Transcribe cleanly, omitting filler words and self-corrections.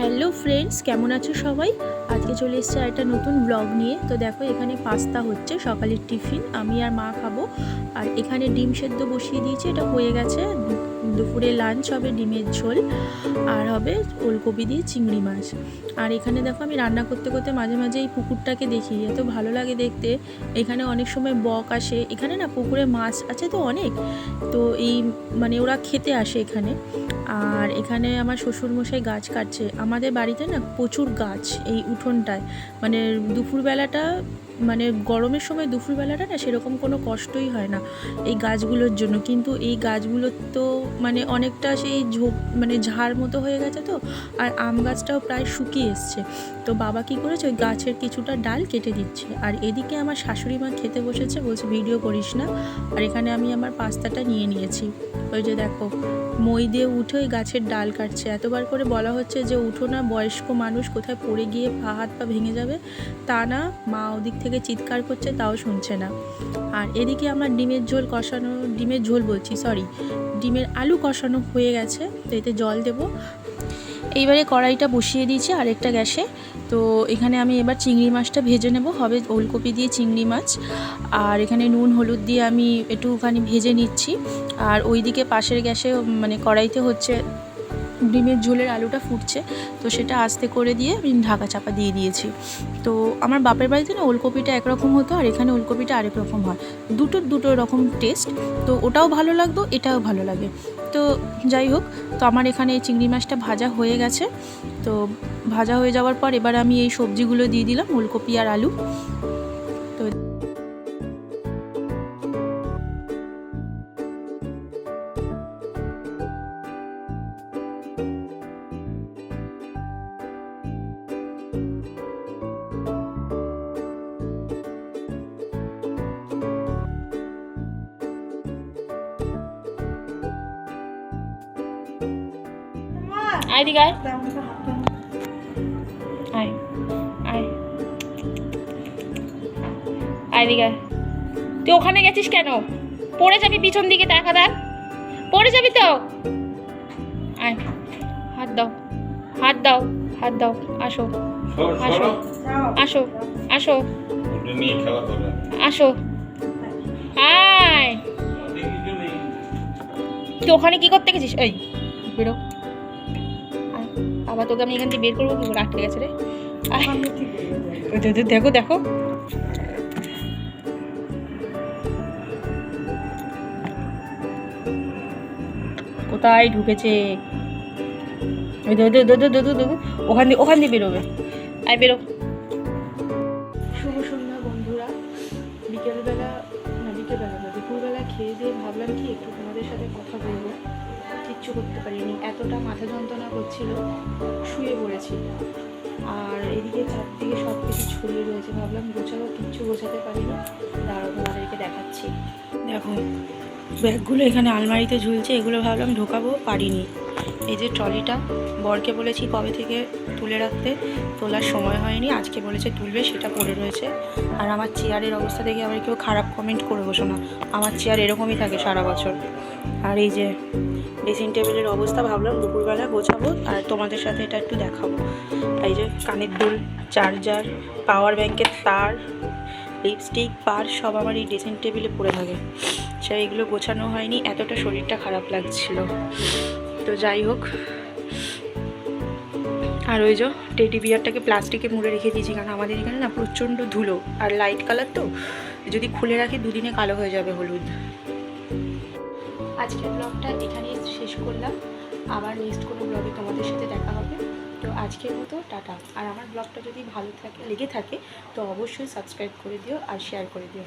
Hello friends, কেমন আছো সবাই? আজকে চলে এসেছে একটা নতুন ব্লগ নিয়ে। তো দেখো, এখানে পাস্তা হচ্ছে, সকালের টিফিন। আমি আর মা খাবো। আর এখানে ডিম সেদ্ধ বসিয়ে দিয়েছি, এটা হয়ে গেছে। দুপুরে লাঞ্চ হবে ডিমের ঝোল, আর হবে ওলকপি দিয়ে চিংড়ি মাছ। আর এখানে দেখো, আমি রান্না করতে করতে মাঝে মাঝে এই পুকুরটাকে দেখি, এত ভালো লাগে দেখতে। এখানে অনেক সময় বক আসে, এখানে না পুকুরে মাছ আছে তো অনেক, তো এই মানে ওরা খেতে আসে এখানে। আর এখানে আমার শ্বশুরমশাই গাছ কাটছে। আমাদের বাড়িতে না প্রচুর গাছ এই উঠোনটায়, মানে দুপুরবেলাটা, মানে গরমের সময় দুপুরবেলাটা না সেরকম কোনো কষ্টই হয় না এই গাছগুলোর জন্য। কিন্তু এই গাছগুলোর তো মানে অনেকটা সেই মানে ঝাড় মতো হয়ে গেছে তো। আর আম গাছটাও প্রায় শুকিয়ে এসছে। তো বাবা কী করেছে, ওই গাছের কিছুটা ডাল কেটে দিচ্ছে। আর এদিকে আমার শাশুড়ি মা খেতে বসেছে, বলছে ভিডিও করিস না। আর এখানে আমি আমার পাস্তাটা নিয়ে নিয়েছি। ওই যে দেখো, মই দিয়ে উঠে ওই গাছের ডাল কাটছে। এতবার করে বলা হচ্ছে যে উঠো না, বয়স্ক মানুষ, কোথায় পড়ে গিয়ে হাত পা ভেঙে যাবে। তা না, মা ওদিক থেকে চিৎকার করছে, তাও শুনছে না। আর এদিকে আমার ডিমের ঝোল কষানো, ডিমের ঝোল বলছি সরি, ডিমের আলু কষানো হয়ে গেছে। তো এতে জল দেবো। এইবারে কড়াইটা বসিয়ে দিয়েছি আরেকটা গ্যাসে। তো এখানে আমি এবার চিংড়ি মাছটা ভেজে নেব, হবে ওলকপি দিয়ে চিংড়ি মাছ। আর এখানে নুন হলুদ দিয়ে আমি একটুখানি ভেজে নিচ্ছি। আর ওইদিকে পাশের গ্যাসে মানে কড়াইতে হচ্ছে ডিমের ঝোলের আলুটা ফুটছে। তো সেটা আস্তে করে দিয়ে আমি ঢাকা চাপা দিয়ে দিয়েছি। তো আমার বাপের বাড়িতে না ওলকপিটা একরকম হতো, আর এখানে ওলকপিটা আরেক রকম হয়। দুটো রকম টেস্ট। তো ওটাও ভালো লাগতো, এটাও ভালো লাগে। তো যাই হোক, তো আমার এখানে চিংড়ি মাছটা ভাজা হয়ে গেছে। তো ভাজা হয়ে যাওয়ার পর এবার আমি এই সবজিগুলো দিয়ে দিলাম, ওলকপি আর আলু। তো আয় দিকে আয়, আয় আয় আয় দিকে আয়। তুই ওখানে গেছিস কেন? পড়ে যাবি, পিছন দিকে দেখা দেখ, পড়ে যাবি তো। আয়, হাত দাও, হাত দাও, হাত দাও। আসো আসো আসো আসো আসো, আয়। তুই ওখানে কি করতে গেছিস? এই বেরো, আবার তোকে আমি এখান থেকে বের করবো কি করে? আটকে গেছে রে। দেখো দেখো, কোথায় ঢুকেছে। ওখান দিয়ে বেরোবে। আয় বেরো। শুভ সন্ধ্যা বন্ধুরা। বিকেলবেলা না দুপুরবেলা খেয়ে দিয়ে ভাবলাম কি একটু তোমাদের সাথে কথা বলবো। কিচ্ছু করতে পারিনি, এতটা মাথা যন্ত্রণা করছিল, শুয়ে পড়েছি। আর এদিকে চারদিকে সব কিছু ছড়িয়ে রয়েছে, ভাবলাম গোছাবো, কিচ্ছু গোছাতে পারিনি। দাঁড়াও, তোমাদেরকে দেখাচ্ছি। দেখো, ব্যাগগুলো এখানে আলমারিতে ঝুলছে, এগুলো ভাবলাম ঢোকাবো, পারিনি। এই যে ট্রলিটা, বরকে বলেছি কবে থেকে তুলে রাখতে, তোলার সময় হয়নি, আজকে বলেছে তুলবে, সেটা পড়ে রয়েছে। আর আমার চেয়ারের অবস্থা দেখে আবার কেউ খারাপ কমেন্ট করে বসো না, আমার চেয়ার এরকমই থাকে সারা বছর। আর এই যে ড্রেসিং টেবিলের অবস্থা, ভাবলাম দুপুরবেলা গোছাবো আর তোমাদের সাথে এটা একটু দেখাবো। এই যে কানের দুল, চার্জার, পাওয়ার ব্যাংকের তার, লিপস্টিক, পার্স সব আমার এই ড্রেসিং টেবিলে পড়ে থাকে। সে এগুলো গোছানো হয়নি, এতটা শরীরটা খারাপ লাগছিল। তো যাই হোক, আর ওই যে টেডি বিয়ারটাকে প্লাস্টিকে মুড়ে রেখে দিয়েছি, কারণ আমাদের এখানে না প্রচণ্ড ধুলো আর লাইট কালার, তো যদি খুলে রাখি দুদিনে কালো হয়ে যাবে, হলুদ। আজকের ব্লগটা এখানেই শেষ করলাম, আবার নেক্সট কোনো ব্লগে তোমাদের সাথে দেখা হবে। তো আজকের মতো টাটা। আর আমার ব্লগটা যদি ভালো লেগে থাকে তো অবশ্যই সাবস্ক্রাইব করে দিও আর শেয়ার করে দিও।